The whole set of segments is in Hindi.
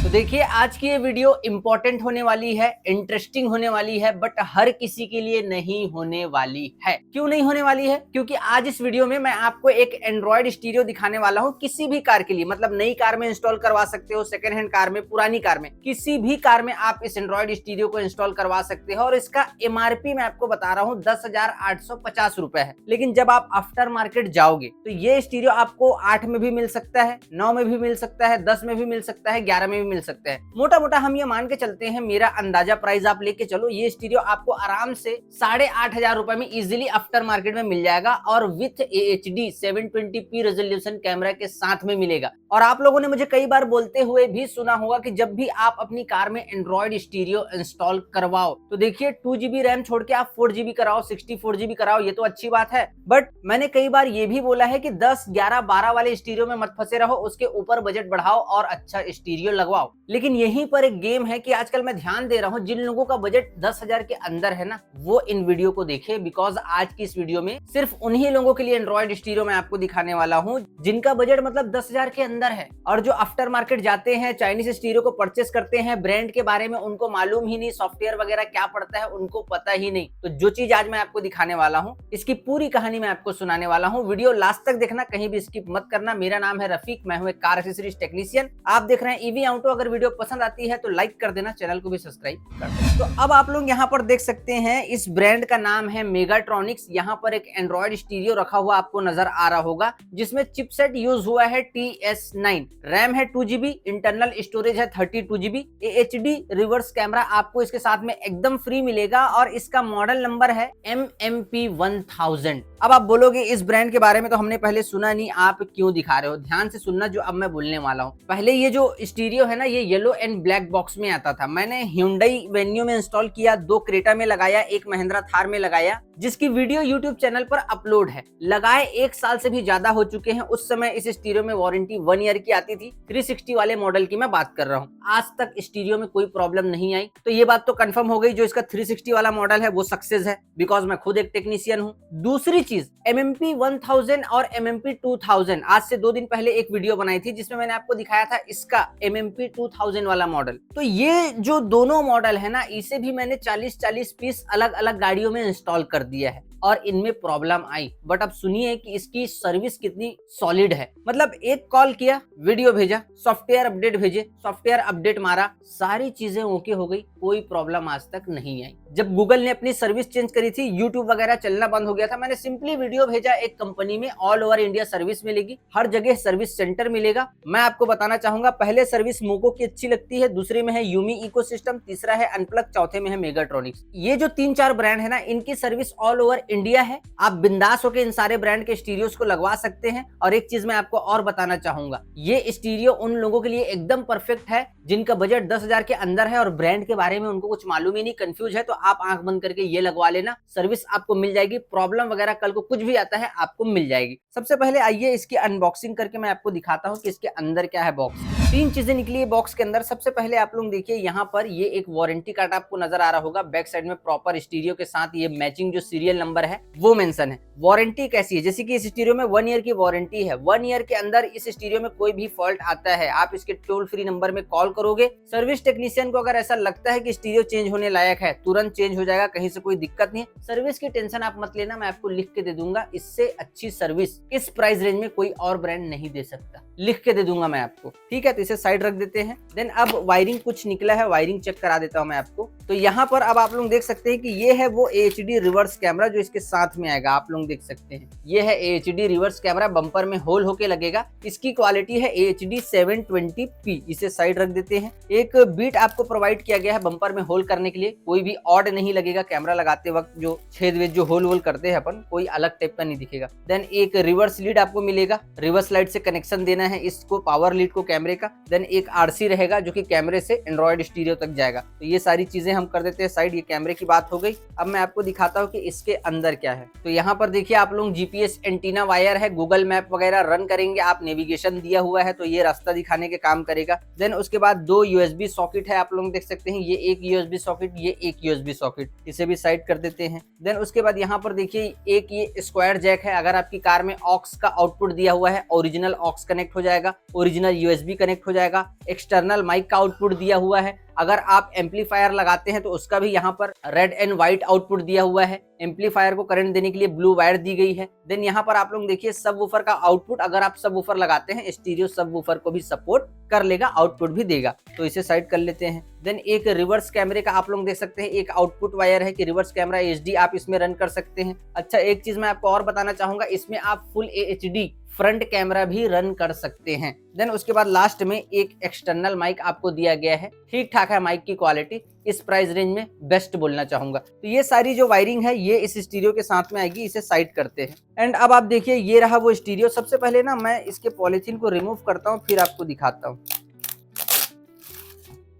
तो देखिए आज की ये वीडियो इंपॉर्टेंट होने वाली है, इंटरेस्टिंग होने वाली है, बट हर किसी के लिए नहीं होने वाली है। क्यों नहीं होने वाली है? क्योंकि आज इस वीडियो में मैं आपको एक एंड्रॉइड स्टीरियो दिखाने वाला हूं किसी भी कार के लिए। मतलब नई कार में इंस्टॉल करवा सकते हो, सेकंड हैंड कार में, पुरानी कार में, किसी भी कार में आप इस एंड्रॉइड स्टीरियो को इंस्टॉल करवा सकते हो। और इसका एमआरपी मैं आपको बता रहा हूँ 10,850 रुपए है। लेकिन जब आप आफ्टर मार्केट जाओगे तो ये स्टीरियो आपको 8 में भी मिल सकता है, 9 में भी मिल सकता है, 10 में भी मिल सकता है, 11 में भी मिल सकता है। मोटा मोटा हम ये मान के चलते हैं, मेरा अंदाजा प्राइस आप लेके चलो, ये स्टीरियो आपको आराम से 8,500 रुपए में इजीली आफ्टर मार्केट में मिल जाएगा और with AHD 720p resolution camera के साथ में मिलेगा। और आप लोगों ने मुझे कई बार बोलते हुए भी सुना होगा कि जब भी आप अपनी कार में एंड्रॉइड स्टीरियो इंस्टॉल करवाओ तो देखिए 2GB रैम छोड़ के आप 4GB कराओ, 64GB कराओ, ये तो अच्छी बात है। बट मैंने कई बार ये भी बोला है कि 10, 11, 12 वाले स्टीरियो में मत फंसे रहो, उसके ऊपर बजट बढ़ाओ और अच्छा स्टीरियो लगवाओ। लेकिन यहीं पर एक गेम है कि आजकल मैं ध्यान दे रहा हूं, जिन लोगों का बजट 10,000 के अंदर है ना, वो इन वीडियो को देखे, बिकॉज आज की इस वीडियो में सिर्फ उन्हीं लोगों के लिए एंड्रॉइड स्टीरियो मैं आपको दिखाने वाला हूं जिनका बजट मतलब 10,000 के अंदर है और जो आफ्टर मार्केट जाते हैं, चाइनीज स्टीरियो को परचेस करते हैं, ब्रांड के बारे में उनको मालूम ही नहीं, सॉफ्टवेयर वगैरह क्या पड़ता है उनको पता ही नहीं। तो जो चीज आज मैं आपको दिखाने वाला हूं, इसकी पूरी कहानी मैं आपको सुनाने वाला हूं। वीडियो लास्ट तक देखना, कहीं भी स्किप मत करना। मेरा नाम है रफीक, मैं हूं एक कार एक्सेसरीज टेक्नीशियन। आप देख रहे हैं ईवी ऑटो। अगर वीडियो पसंद आती है तो लाइक कर देना, चैनल को भी सब्सक्राइब कर देना। तो अब आप लोग यहाँ पर देख सकते हैं, इस ब्रांड का नाम है मेगाट्रॉनिक्स। यहाँ पर एक एंड्रॉइड स्टीरियो रखा हुआ आपको नजर आ रहा होगा, जिसमें चिपसेट यूज हुआ है TS9, रैम है 2GB, इंटरनल स्टोरेज है 32GB, AHD रिवर्स कैमरा आपको इसके साथ में एकदम फ्री मिलेगा और इसका मॉडल नंबर है MMP1000। अब आप बोलोगे इस ब्रांड के बारे में तो हमने पहले सुना नहीं, आप क्यों दिखा रहे हो? ध्यान से सुनना जो अब मैं बोलने वाला हूँ। पहले ये जो स्टीरियो है ना, ये येलो एंड ब्लैक बॉक्स में आता था। मैंने Hyundai वेन्यू में इंस्टॉल किया, 2 क्रेटा में लगाया, एक महिंद्रा थार में लगाया, जिसकी वीडियो YouTube चैनल पर अपलोड है। लगाए 1 साल से भी ज्यादा हो चुके हैं। उस समय इस स्टीरियो में वारंटी 1 ईयर की आती थी। 360 वाले मॉडल की मैं बात कर रहा हूँ। आज तक स्टीरियो में कोई प्रॉब्लम नहीं आई। तो ये बात तो कंफर्म हो गई, जो इसका 360 वाला मॉडल है वो सक्सेस है, बिकॉज मैं खुद एक टेक्नीशियन हूँ। दूसरी चीज, MMP1000 और MMP2000, आज से 2 दिन पहले एक वीडियो बनाई थी जिसमें मैंने आपको दिखाया था इसका MMP2000 वाला मॉडल। तो ये जो दोनों मॉडल है ना, इसे भी मैंने 40-40 पीस अलग अलग गाड़ियों में इंस्टॉल कर दिया है और इनमें प्रॉब्लम आई। बट अब सुनिए कि इसकी सर्विस कितनी सॉलिड है। मतलब एक कॉल किया, वीडियो भेजा, सॉफ्टवेयर अपडेट भेजे, सॉफ्टवेयर अपडेट मारा, सारी चीजें ओके हो गई, कोई प्रॉब्लम आज तक नहीं आई। जब गूगल ने अपनी सर्विस चेंज करी थी, यूट्यूब वगैरह चलना बंद हो गया था, मैंने सिंपली वीडियो भेजा एक कंपनी में, ऑल ओवर इंडिया सर्विस मिलेगी, हर जगह सर्विस सेंटर मिलेगा। मैं आपको बताना चाहूंगा, पहले सर्विस मोको की अच्छी लगती है, दूसरे में है यूमी इकोसिस्टम, तीसरा है अनप्लग, चौथे में है मेगाट्रॉनिक्स। ये जो 3-4 ब्रांड है ना, इनकी सर्विस ऑल ओवर इंडिया है। आप बिंदास होकर इन सारे ब्रांड के स्टीरियोस को लगवा सकते हैं। और एक चीज मैं आपको और बताना चाहूंगा, ये स्टीरियो उन लोगों के लिए एकदम परफेक्ट है जिनका बजट 10,000 के अंदर है और ब्रांड के बारे में उनको कुछ मालूम ही नहीं, कंफ्यूज है, तो आप आंख बंद करके ये लगवा लेना, सर्विस आपको मिल जाएगी। प्रॉब्लम वगैरह कल को कुछ भी आता है आपको मिल जाएगी। सबसे पहले आइए इसकी अनबॉक्सिंग करके मैं आपको दिखाता हूँ कि इसके अंदर क्या है। बॉक्स 3 चीजें निकली है बॉक्स के अंदर। सबसे पहले आप लोग देखिए, यहाँ पर ये एक वारंटी कार्ड आपको नजर आ रहा होगा। बैक साइड में प्रॉपर स्टीरियो के साथ ये मैचिंग जो सीरियल नंबर है वो मेंशन है। वारंटी कैसी है? जैसे कि इस स्टीरियो में 1 ईयर की वारंटी है। 1 ईयर के अंदर इस स्टीरियो में कोई भी फॉल्ट आता है, आप इसके टोल फ्री नंबर में कॉल करोगे, सर्विस टेक्नीशियन को अगर ऐसा लगता है कि स्टीरियो चेंज होने लायक है, तुरंत चेंज हो जाएगा, कहीं से कोई दिक्कत नहीं। सर्विस की टेंशन आप मत लेना, मैं आपको लिख के दे दूंगा। इससे अच्छी सर्विस इस प्राइस रेंज में कोई और ब्रांड नहीं दे सकता, लिख के दे दूंगा मैं आपको। ठीक है, तो इसे साइड रख देते हैं। देन अब वायरिंग कुछ निकला है, वायरिंग चेक करा देता हूं मैं आपको। तो यहाँ पर अब आप लोग देख सकते हैं कि ये है वो AHD रिवर्स कैमरा जो इसके साथ में आएगा। आप लोग देख सकते हैं, ये है AHD रिवर्स कैमरा, बम्पर में होल होके लगेगा। इसकी क्वालिटी है AHD 720p। इसे साइड रख देते हैं। एक बीट आपको प्रोवाइड किया गया है बम्पर में होल करने के लिए, कोई भी ऑड नहीं लगेगा कैमरा लगाते वक्त। जो छेद वेद जो होल वोल करते हैं अपन, कोई अलग टाइप का नहीं दिखेगा। देन एक रिवर्स लीड आपको मिलेगा, रिवर्स लाइट से कनेक्शन देना है इसको, पावर लीड को कैमरे का। देन एक RC रहेगा जो कि कैमरे से एंड्रॉइड स्टीरियो तक जाएगा। तो ये सारी चीजें हम कर देते हैं साइड। ये कैमरे की बात हो गई। अब मैं आपको दिखाता हूँ कि इसके अंदर क्या है। तो यहाँ पर देखिए आप लोग जीपीएस एंटीना वायर है, गूगल मैप वगैरह रन करेंगे आप, नेविगेशन दिया हुआ है तो ये रास्ता दिखाने के काम करेगा। देन उसके बाद 2 यूएसबी सॉकेट है, आप लोग देख सकते हैं, ये एक यूएसबी सॉकेट, ये एक यूएसबी सॉकेट, इसे भी साइड कर देते हैं। देन उसके बाद यहाँ पर देखिए एक ये स्क्वायर जैक है, अगर आपकी कार में ऑक्स का आउटपुट दिया हुआ है, ओरिजिनल ऑक्स कनेक्ट हो जाएगा, ओरिजिनल यूएसबी कनेक्ट हो जाएगा। एक्सटर्नल माइक का आउटपुट दिया हुआ है, अगर आप एम्पलीफायर लगाते हैं तो उसका भी यहाँ पर रेड एंड व्हाइट आउटपुट दिया हुआ है। एम्पलीफायर को करंट देने के लिए ब्लू वायर दी गई है। देन यहाँ पर आप लोग देखिए सबवूफर का आउटपुट, अगर आप सबवूफर लगाते हैं स्टीरियो सबवूफर को भी सपोर्ट कर लेगा, आउटपुट भी देगा, तो इसे साइड कर लेते हैं। देन एक रिवर्स कैमरे का आप लोग देख सकते हैं, एक आउटपुट वायर है कि रिवर्स कैमरा एचडी आप इसमें रन कर सकते हैं। अच्छा, एक चीज मैं आपको और बताना चाहूंगा, इसमें आप फुल एचडी फ्रंट कैमरा भी रन कर सकते हैं। देन उसके बाद लास्ट में एक एक्सटर्नल माइक आपको दिया गया है, ठीक ठाक है माइक की क्वालिटी, इस प्राइस रेंज में बेस्ट बोलना चाहूंगा। तो ये सारी जो वायरिंग है ये इस स्टीरियो के साथ में आएगी, इसे साइड करते हैं। एंड अब आप देखिए ये रहा वो स्टीरियो। सबसे पहले ना मैं इसके पॉलीथीन को रिमूव करता हूँ, फिर आपको दिखाता हूँ।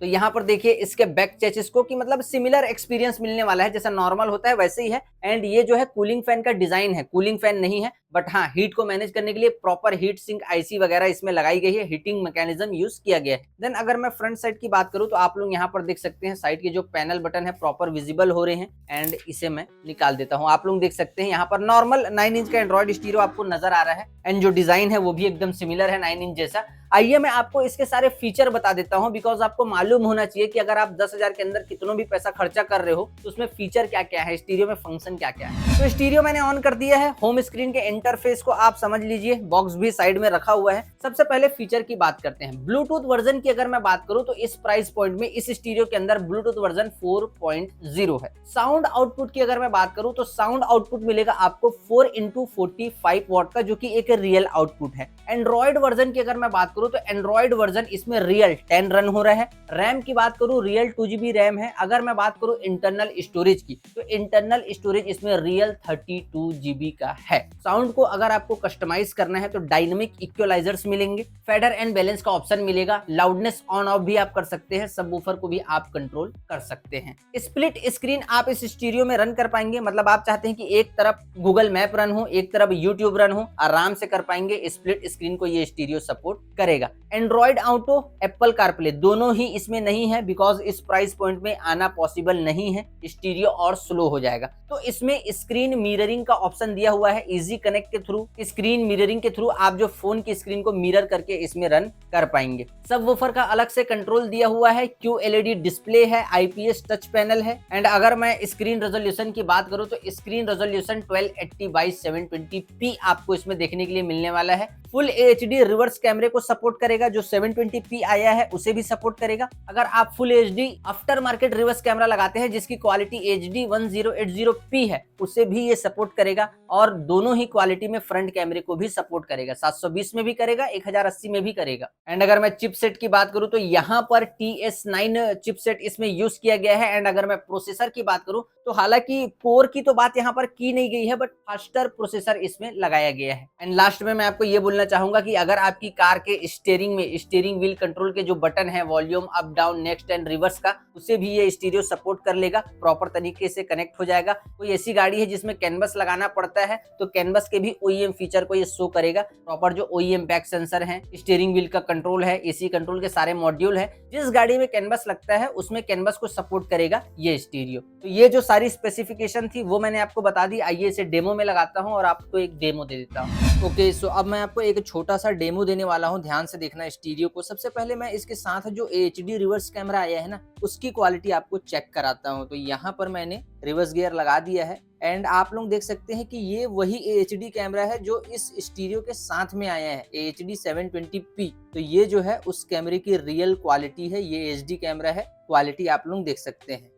तो यहाँ पर देखिए इसके बैक चेसिस को, कि मतलब सिमिलर एक्सपीरियंस मिलने वाला है, जैसा नॉर्मल होता है वैसे ही है। एंड ये जो है कूलिंग फैन का डिजाइन है, कूलिंग फैन नहीं है, बट हाँ हीट को मैनेज करने के लिए प्रॉपर हीट सिंक आईसी वगैरह इसमें लगाई गई है, हीटिंग मैकेनिज्म यूज किया गया है। देन अगर मैं फ्रंट साइड की बात करूं तो आप लोग यहाँ पर देख सकते हैं साइड के जो पैनल बटन है प्रॉपर विजिबल हो रहे हैं। एंड इसे मैं निकाल देता हूँ, आप लोग देख सकते हैं यहाँ पर नॉर्मल 9 इंच का एंड्रॉइड स्टीरियो आपको नजर आ रहा है। एंड जो डिजाइन है वो भी एकदम सिमिलर है 9 इंच जैसा। आइए मैं आपको इसके सारे फीचर बता देता हूं, बिकॉज आपको मालूम होना चाहिए कि अगर आप 10,000 के अंदर कितनों भी पैसा खर्चा कर रहे हो तो उसमें फीचर क्या क्या है, स्टीरियो में फंक्शन क्या क्या है। तो स्टीरियो मैंने ऑन कर दिया है, होम स्क्रीन के इंटरफेस को आप समझ लीजिए, बॉक्स भी साइड में रखा हुआ है। सबसे पहले फीचर की बात करते हैं। ब्लूटूथ वर्जन की अगर मैं बात करूं तो इस प्राइस पॉइंट में इस स्टीरियो के अंदर ब्लूटूथ वर्जन 4.0 है। साउंड आउटपुट की अगर मैं बात करूं तो साउंड आउटपुट मिलेगा आपको 4x45 वॉट का, जो कि एक रियल आउटपुट है। एंड्रॉइड वर्जन की अगर मैं बात करूं तो एंड्रॉइड वर्जन इसमें रियल 10 रन हो रहा है। रैम की बात करूं रियल 2GB रैम है। अगर मैं बात करूं इंटरनल स्टोरेज की तो इंटरनल स्टोरेज इसमें रियल 32GB का है। साउंड को अगर आपको कस्टमाइज करना है तो डायनेमिक इक्वलाइजर्स मिलेंगे, फेडर एंड बैलेंस का ऑप्शन मिलेगा, लाउडनेस ऑन ऑफ भी आप कर सकते हैं, सबवूफर को भी आप कंट्रोल कर सकते हैं। स्प्लिट स्क्रीन आप इस स्टीरियो में रन कर पाएंगे, मतलब आप चाहते हैं कि एक तरफ गूगल मैप रन हो, एक तरफ यूट्यूब रन हो, आराम से कर पाएंगे। स्प्लिट स्क्रीन को ये स्टीरियो सपोर्ट करेगा। एंड्रॉइड ऑटो, एप्पल कारप्ले दोनों ही इसमें नहीं है, बिकॉज इस प्राइस पॉइंट में आना पॉसिबल नहीं है, स्टीरियो और स्लो हो जाएगा। तो इसमें स्क्रीन मिररिंग का ऑप्शन दिया हुआ है, इजी कनेक्ट के थ्रू, स्क्रीन मिररिंग के थ्रू आप जो फोन की स्क्रीन को मिरर करके इसमें रन कर पाएंगे। सबवूफर का अलग से कंट्रोल दिया हुआ है, QLED डिस्प्ले है, IPS टच पैनल है। एंड अगर मैं स्क्रीन रेजोल्यूशन की बात करूं तो स्क्रीन रेजोल्यूशन 1280x720p आपको इसमें देखने के लिए मिलने वाला है। फुल HD रिवर्स कैमरे को सपोर्ट करेगा, जो 720p आया है उसे भी सपोर्ट करेगा। अगर आप full HD after market reverse camera लगाते हैं जिसकी क्वालिटी HD 1080p है, उसे भी ये सपोर्ट करेगा। और दोनों ही क्वालिटी में फ्रंट कैमरे को भी सपोर्ट करेगा, 720 में भी करेगा, 1080 में भी करेगा। एंड अगर मैं चिपसेट की बात करूं तो यहाँ पर TS9 चिपसेट इसमें यूज किया गया है। एंड अगर मैं प्रोसेसर की बात करूं तो हालांकि कोर की तो बात यहाँ पर की नहीं गई है, बट फास्टर प्रोसेसर इसमें लगाया गया है। एंड लास्ट में मैं आपको ये बोलना चाहूंगा कि अगर आपकी कार के स्टीयरिंग में स्टीयरिंग व्हील कंट्रोल के जो बटन है, volume up down next and reverse का, उसे भी ये स्टीरियो सपोर्ट कर लेगा, प्रॉपर तरीके से कनेक्ट हो जाएगा। कोई ऐसी गाड़ी है जिसमें कैनवस लगाना पड़ता है तो कैनवस के भी OEM फीचर को ये शो करेगा। प्रॉपर जो OEM बैक सेंसर है, स्टीयरिंग व्हील का कंट्रोल है, AC कंट्रोल के सारे मॉड्यूल है, जिस गाड़ी में कैनवस लगता है उसमें कैनवस को सपोर्ट करेगा ये स्टीरियो। तो ये जो सारी स्पेसिफिकेशन थी वो मैंने आपको बता दी। आइए इसे डेमो में लगाता हूँ और आपको एक डेमो दे देता हूँ। ओके, सो अब मैं आपको एक छोटा सा डेमो देने वाला हूँ, ध्यान से देखना स्टीरियो को। सबसे पहले मैं इसके साथ जो HD रिवर्स कैमरा आया है ना, उसकी क्वालिटी आपको चेक कराता हूँ। तो यहाँ पर मैंने रिवर्स गियर लगा दिया है एंड आप लोग देख सकते हैं कि ये वही HD कैमरा है जो इस स्टीरियो के साथ में आया है, HD 720p। तो ये जो है उस कैमरे की रियल क्वालिटी है, ये HD कैमरा है, क्वालिटी आप लोग देख सकते हैं।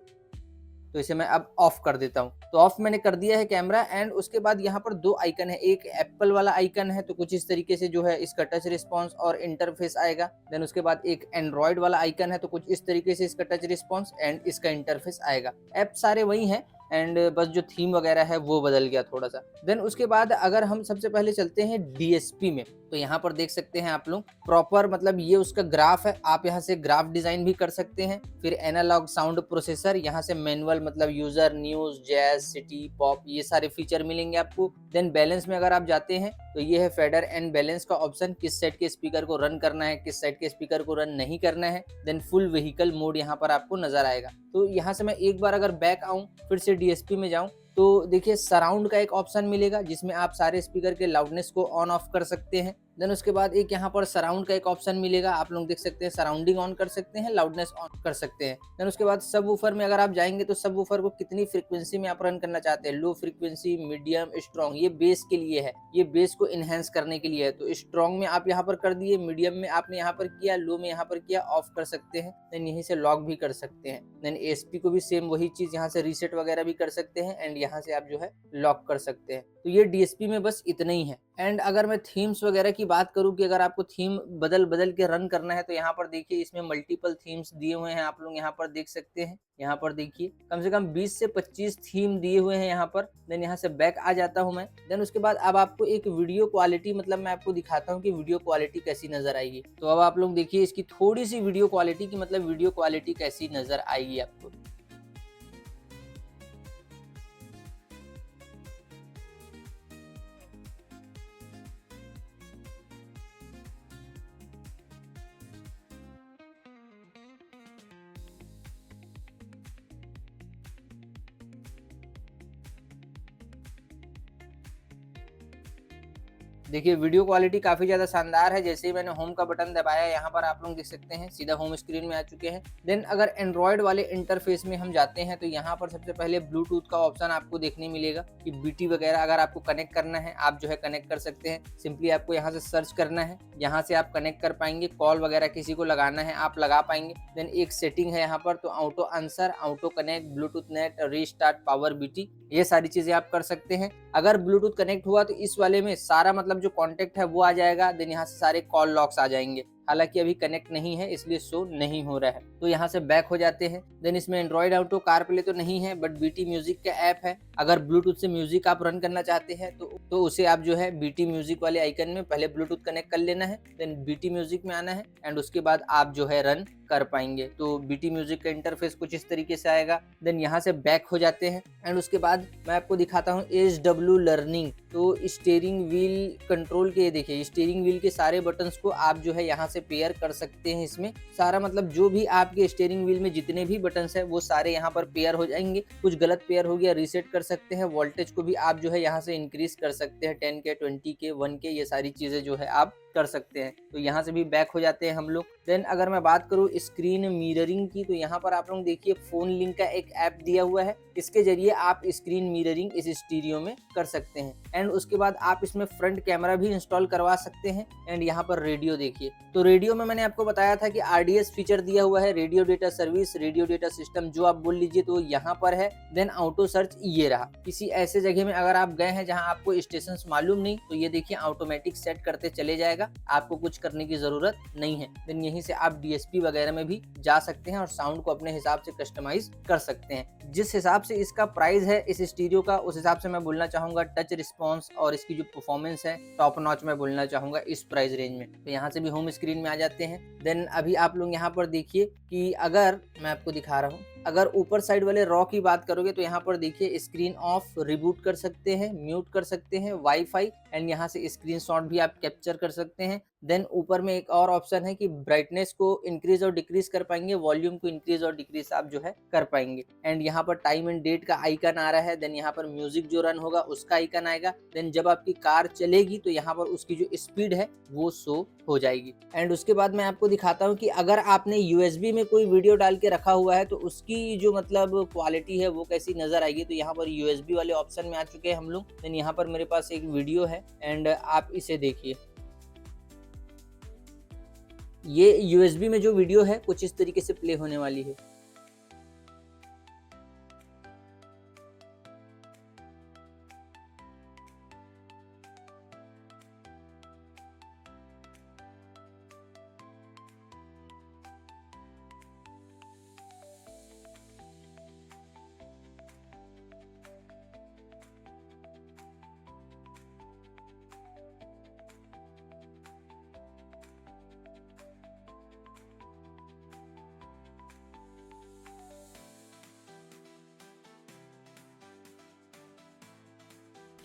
तो इसे मैं अब ऑफ कर देता हूँ। तो ऑफ मैंने कर दिया है कैमरा। एंड उसके बाद यहाँ पर 2 आइकन है, एक एप्पल वाला आइकन है, तो कुछ इस तरीके से जो है इसका टच रिस्पॉन्स और इंटरफेस आएगा। देन उसके बाद एक एंड्रॉइड वाला आइकन है, तो कुछ इस तरीके से इसका टच रिस्पॉन्स एंड इसका इंटरफेस आएगा। ऐप सारे वही हैं, एंड बस जो थीम वगैरह है वो बदल गया थोड़ा सा। देन उसके बाद अगर हम सबसे पहले चलते हैं डीएसपी में, तो यहाँ पर देख सकते हैं आप लोग प्रॉपर मतलब ये उसका ग्राफ है, आप यहाँ से ग्राफ डिजाइन भी कर सकते हैं। फिर एनालॉग साउंड प्रोसेसर, यहाँ से मैनुअल मतलब user, news, jazz, city, pop, ये सारे फीचर मिलेंगे आपको। देन बैलेंस में अगर आप जाते हैं तो ये है फेडर एंड बैलेंस का ऑप्शन, किस सेट के स्पीकर को रन करना है, किस सेट के स्पीकर को रन नहीं करना है। देन फुल व्हीकल मोड यहाँ पर आपको नजर आएगा। तो यहाँ से मैं एक बार अगर बैक आऊं, फिर से डीएसपी में जाऊं, तो देखिए सराउंड का एक ऑप्शन मिलेगा जिसमें आप सारे स्पीकर के लाउडनेस को ऑन ऑफ कर सकते हैं। देन उसके बाद एक यहाँ पर सराउंड का एक ऑप्शन मिलेगा, आप लोग देख सकते हैं सराउंडिंग ऑन कर सकते हैं, लाउडनेस ऑन कर सकते हैं। देन उसके बाद सब वूफर में अगर आप जाएंगे तो सब वूफर को कितनी फ्रीक्वेंसी में आप रन करना चाहते हैं, लो फ्रीक्वेंसी, मीडियम, स्ट्रॉन्ग, ये बेस के लिए है, ये बेस को इनहेंस करने के लिए है। तो स्ट्रॉन्ग में आप यहाँ पर कर दिए, मीडियम में आपने यहाँ पर किया, लो में यहाँ पर किया, ऑफ कर सकते हैं। देन यहीं से लॉक भी कर सकते हैं। देन एएसपी को भी सेम वही चीज, यहाँ से रीसेट वगैरह भी कर सकते हैं एंड यहाँ से आप जो है लॉक कर सकते हैं। तो ये डीएसपी में बस इतना ही है। एंड अगर मैं थीम्स वगैरह की बात करूं कि अगर आपको थीम बदल बदल के रन करना है, तो यहाँ पर देखिए इसमें मल्टीपल थीम्स दिए हुए हैं, आप लोग यहाँ पर देख सकते हैं। यहाँ पर देखिए कम से कम 20 से 25 थीम दिए हुए हैं यहाँ पर। देन यहाँ से बैक आ जाता हूँ मैं। देन उसके बाद अब आपको एक वीडियो क्वालिटी मतलब मैं आपको दिखाता हूँ कि वीडियो क्वालिटी कैसी नजर आएगी। तो अब आप लोग देखिए इसकी थोड़ी सी वीडियो क्वालिटी की मतलब वीडियो क्वालिटी कैसी नजर आएगी आपको। देखिए वीडियो क्वालिटी काफी ज्यादा शानदार है। जैसे ही मैंने होम का बटन दबाया, यहाँ पर आप लोग देख सकते हैं सीधा होम स्क्रीन में आ चुके हैं। देन अगर एंड्रॉयड वाले इंटरफेस में हम जाते हैं तो यहाँ पर सबसे पहले ब्लूटूथ का ऑप्शन आपको देखने मिलेगा कि बीटी वगैरह अगर आपको कनेक्ट करना है आप जो है कनेक्ट कर सकते हैं। सिंपली आपको यहाँ से सर्च करना है, यहाँ से आप कनेक्ट कर पाएंगे। कॉल वगैरह किसी को लगाना है आप लगा पाएंगे। देन एक सेटिंग है यहाँ पर, तो auto answer, auto connect, Bluetooth net, restart, power BT, ये सारी चीजें आप कर सकते हैं। अगर ब्लूटूथ कनेक्ट हुआ तो इस वाले में सारा मतलब जो कॉन्टेक्ट है वो आ जाएगा। देन यहाँ से सारे कॉल लॉग्स आ जाएंगे। हालांकि अभी कनेक्ट नहीं है इसलिए शो नहीं हो रहा है, तो यहाँ से बैक हो जाते हैं। देन इसमें एंड्रॉइड ऑटो, कारप्ले तो नहीं है बट बीटी म्यूजिक का ऐप है। अगर ब्लूटूथ से म्यूजिक आप रन करना चाहते हैं तो उसे आप जो है बीटी म्यूजिक वाले आइकन में पहले ब्लूटूथ कनेक्ट कर लेना है, देन बीटी म्यूजिक में आना है एंड उसके बाद आप जो है रन कर पाएंगे। तो बीटी म्यूजिक का इंटरफेस कुछ इस तरीके से आएगा। देन यहाँ से बैक हो जाते हैं एंड उसके बाद मैं आपको दिखाता हूँ HW लर्निंग। तो स्टीयरिंग व्हील कंट्रोल के, देखिए स्टीयरिंग व्हील के सारे बटन्स को आप जो है यहाँ से पेयर कर सकते हैं। इसमें सारा मतलब जो भी आपके स्टीयरिंग व्हील में जितने भी बटन्स है वो सारे यहाँ पर पेयर हो जाएंगे। कुछ गलत पेयर हो गया रीसेट कर सकते हैं। वोल्टेज को भी आप जो है यहाँ से इंक्रीज कर सकते हैं, 10K, 20K, 1K, ये सारी चीजें जो है आप कर सकते हैं। तो यहाँ से भी बैक हो जाते हैं हम लोग। देन अगर मैं बात करूँ स्क्रीन मिररिंग की, तो यहाँ पर आप लोग देखिए फोन लिंक का एक ऐप दिया हुआ है, इसके जरिए आप स्क्रीन मिररिंग इस स्टीरियो में कर सकते हैं। एंड उसके बाद आप इसमें फ्रंट कैमरा भी इंस्टॉल करवा सकते हैं। एंड यहाँ पर रेडियो देखिए, तो रेडियो में मैंने आपको बताया था कि RDS फीचर दिया हुआ है, radio data service, radio data system जो आप बोल लीजिए, तो यहाँ पर है। देन ऑटो सर्च ये रहा। किसी ऐसे जगह में अगर आप गए हैं जहाँ आपको स्टेशन मालूम नहीं, तो ये देखिए ऑटोमेटिक सेट करते चले जाएगा, आपको कुछ करने की जरूरत नहीं है। देन यहीं से आप DSP वगैरह में भी जा सकते हैं और साउंड को अपने हिसाब से कस्टमाइज कर सकते हैं। जिस हिसाब से इसका प्राइस है इस स्टीरियो का, उस हिसाब से मैं बोलना चाहूंगा टच रिस्पॉन्स और इसकी जो परफॉर्मेंस है टॉप नॉच मैं बोलना चाहूंगा इस प्राइस रेंज में। तो यहाँ से भी होम स्क्रीन में आ जाते हैं। देन अभी आप लोग यहाँ पर देखिए कि अगर मैं आपको दिखा रहा हूँ, अगर ऊपर साइड वाले रॉ की बात करोगे तो यहाँ पर देखिए स्क्रीन ऑफ, रिबूट कर सकते हैं, म्यूट कर सकते हैं, वाईफाई, एंड यहाँ से स्क्रीनशॉट भी आप कैप्चर कर सकते हैं। देन ऊपर में एक और ऑप्शन है कि ब्राइटनेस को इंक्रीज और डिक्रीज कर पाएंगे, वॉल्यूम को इंक्रीज और डिक्रीज आप जो है कर पाएंगे। एंड यहाँ पर टाइम एंड डेट का आइकन आ रहा है। देन यहाँ पर म्यूजिक जो रन होगा उसका आइकन आएगा। देन जब आपकी कार चलेगी तो यहाँ पर उसकी जो स्पीड है वो शो हो जाएगी। एंड उसके बाद मैं आपको दिखाता हूँ कि अगर आपने USB में कोई वीडियो डाल के रखा हुआ है तो उसकी जो मतलब क्वालिटी है वो कैसी नजर आएगी। तो यहाँ पर USB वाले ऑप्शन में आ चुके हैं हम लोग। देन यहाँ पर मेरे पास एक वीडियो है एंड आप इसे देखिए। ये USB में जो वीडियो है कुछ इस तरीके से प्ले होने वाली है।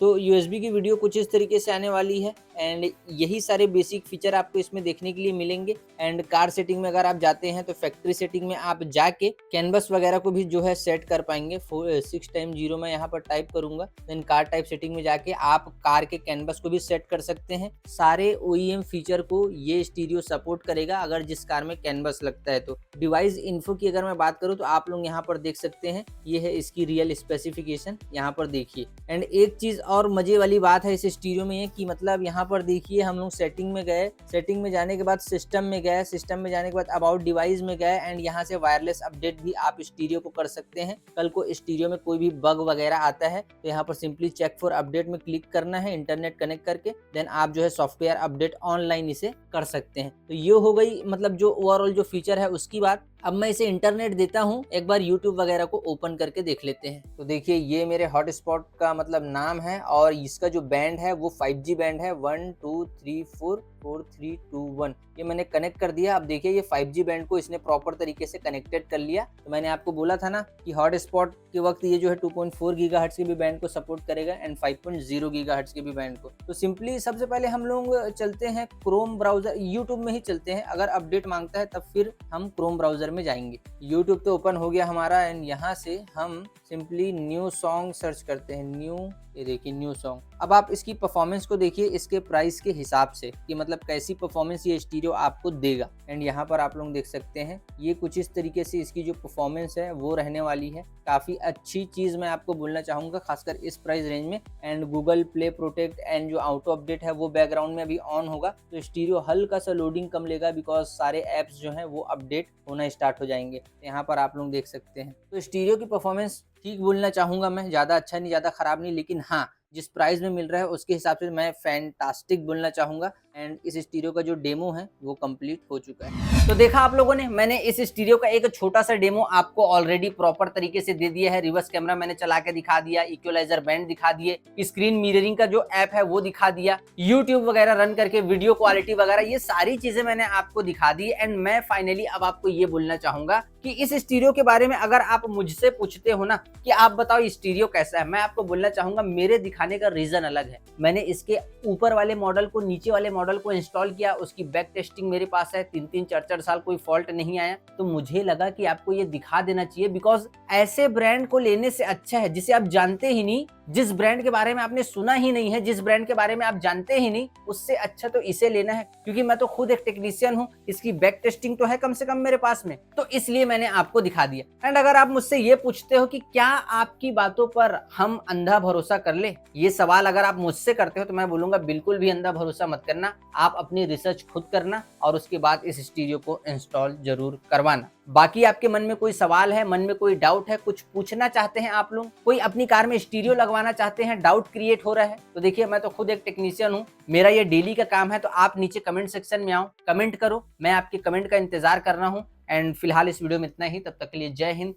तो यूएसबी की वीडियो कुछ इस तरीके से आने वाली है एंड यही सारे बेसिक फीचर आपको इसमें देखने के लिए मिलेंगे। एंड कार सेटिंग में अगर आप जाते हैं तो फैक्ट्री सेटिंग में आप जाके कैनवस वगैरह को भी जो है सेट कर पाएंगे। 6x0 में यहाँ पर टाइप करूंगा, देन कार टाइप सेटिंग में जाके आप कार के कैनवस को भी सेट कर सकते हैं। सारे OEM फीचर को ये स्टीरियो सपोर्ट करेगा अगर जिस कार में कैनवस लगता है तो। डिवाइस इन्फो की अगर मैं बात करूँ तो आप लोग यहाँ पर देख सकते हैं, ये है इसकी रियल स्पेसिफिकेशन, यहाँ पर देखिए। एंड एक चीज और मजे वाली बात है इस स्टीरियो में कि मतलब यहाँ पर देखिए हम लोग सेटिंग में गए, सेटिंग में जाने के बाद सिस्टम में गए, सिस्टम में जाने के बाद अबाउट डिवाइस में गए एंड यहाँ से वायरलेस अपडेट भी आप स्टीरियो को कर सकते हैं। कल को स्टीरियो में कोई भी बग वगैरह आता है तो यहाँ पर सिंपली चेक फॉर अपडेट में क्लिक करना है इंटरनेट कनेक्ट करके, देन आप जो है सॉफ्टवेयर अपडेट ऑनलाइन इसे कर सकते हैं। तो ये हो गई मतलब जो ओवरऑल जो फीचर है उसकी बात। अब मैं इसे इंटरनेट देता हूँ, एक बार यूट्यूब वगैरह को ओपन करके देख लेते हैं। तो देखिए ये मेरे हॉटस्पॉट का मतलब नाम है और इसका जो बैंड है वो 5G बैंड है, 1 2 3 4 4 3 2 1। ये मैंने कनेक्ट कर दिया। अब देखिए ये 5G बैंड को इसने प्रॉपर तरीके से कनेक्टेड कर लिया। तो मैंने आपको बोला था ना कि हॉटस्पॉट के वक्त ये जो है 2.4 गीगाहर्ट्ज के भी बैंड को सपोर्ट करेगा एंड 5.0 गीगाहर्ट्ज के भी बैंड को। तो सिंपली सबसे पहले हम लोग चलते हैं क्रोम ब्राउजर, यूट्यूब में ही चलते हैं। अगर अपडेट मांगता है तब फिर हम क्रोम ब्राउजर में जाएंगे। यूट्यूब तो ओपन हो गया हमारा एंड यहाँ से हम सिंपली न्यू सॉन्ग सर्च करते हैं, न्यू, ये देखिए न्यू सॉन्ग। अब आप इसकी परफॉर्मेंस को देखिए इसके प्राइस के हिसाब से कि मतलब कैसी परफॉर्मेंस ये स्टीरियो आपको देगा। एंड यहाँ पर आप लोग देख सकते हैं ये कुछ इस तरीके से इसकी जो परफॉर्मेंस है वो रहने वाली है। काफ़ी अच्छी चीज़ मैं आपको बोलना चाहूँगा खासकर इस प्राइस रेंज में। And Google play protect and जो ऑटो अपडेट है वो बैकग्राउंड में अभी ऑन होगा तो स्टीरियो हल्का सा लोडिंग कम लेगा बिकॉज सारे ऐप्स जो हैं वो अपडेट होना स्टार्ट हो जाएंगे। यहाँ पर आप लोग देख सकते हैं। तो स्टीरियो की परफॉर्मेंस ठीक बोलना चाहूँगा मैं, ज़्यादा अच्छा नहीं ज़्यादा ख़राब नहीं, लेकिन हाँ जिस प्राइस में मिल रहा है उसके हिसाब से मैं फैंटास्टिक बोलना चाहूँगा। एंड इस स्टीरियो का जो डेमो है वो कंप्लीट हो चुका है। तो देखा आप लोगों ने, मैंने इस स्टीरियो का एक छोटा सा डेमो आपको ऑलरेडी प्रॉपर तरीके से दे दिया है। रिवर्स कैमरा मैंने चला के दिखा दिया, इक्वलाइजर बैंड दिखा दिए, स्क्रीन मिररिंग का जो ऐप है वो दिखा दिया, यूट्यूब वगैरह रन करके वीडियो क्वालिटी वगैरह, ये सारी चीजें मैंने आपको दिखा दी। एंड मैं फाइनली अब आपको ये बोलना चाहूंगा कि इस स्टीरियो के बारे में अगर आप मुझसे पूछते हो ना कि आप बताओ स्टीरियो कैसा है, मैं आपको बोलना चाहूंगा मेरे दिखाने का रीजन अलग है। मैंने इसके ऊपर वाले मॉडल को नीचे वाले मॉडल को इंस्टॉल किया, उसकी बैक टेस्टिंग मेरे पास है, 3-3 4-4 साल कोई फॉल्ट नहीं आया। तो मुझे लगा कि आपको ये दिखा देना चाहिए बिकॉज ऐसे ब्रांड को लेने से अच्छा है जिसे आप जानते ही नहीं, जिस ब्रांड के बारे में आपने सुना ही नहीं है, जिस ब्रांड के बारे में आप जानते ही नहीं, उससे अच्छा तो इसे लेना है। क्योंकि मैं तो खुद एक टेक्नीशियन हूँ, इसकी बैक टेस्टिंग तो है कम से कम मेरे पास में, तो इसलिए मैंने आपको दिखा दिया। एंड अगर आप मुझसे ये पूछते हो कि क्या आपकी बातों पर हम अंधा भरोसा कर ले, ये सवाल अगर आप मुझसे करते हो तो मैं बोलूंगा बिल्कुल भी अंधा भरोसा मत करना। आप अपनी रिसर्च खुद करना और उसके बाद इस स्टीरियो को इंस्टॉल जरूर करवाना। बाकी आपके मन में कोई सवाल है, मन में कोई डाउट है, कुछ पूछना चाहते हैं आप लोग, कोई अपनी कार में स्टीरियो लगवाना चाहते हैं, डाउट क्रिएट हो रहा है, तो देखिए मैं तो खुद एक टेक्नीशियन हूँ, मेरा ये डेली का काम है। तो आप नीचे कमेंट सेक्शन में आओ, कमेंट करो, मैं आपके कमेंट का इंतजार कर रहा हूँ। एंड फिलहाल इस वीडियो में इतना ही, तब तक के लिए जय हिंद,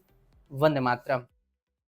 वंदे मातरम।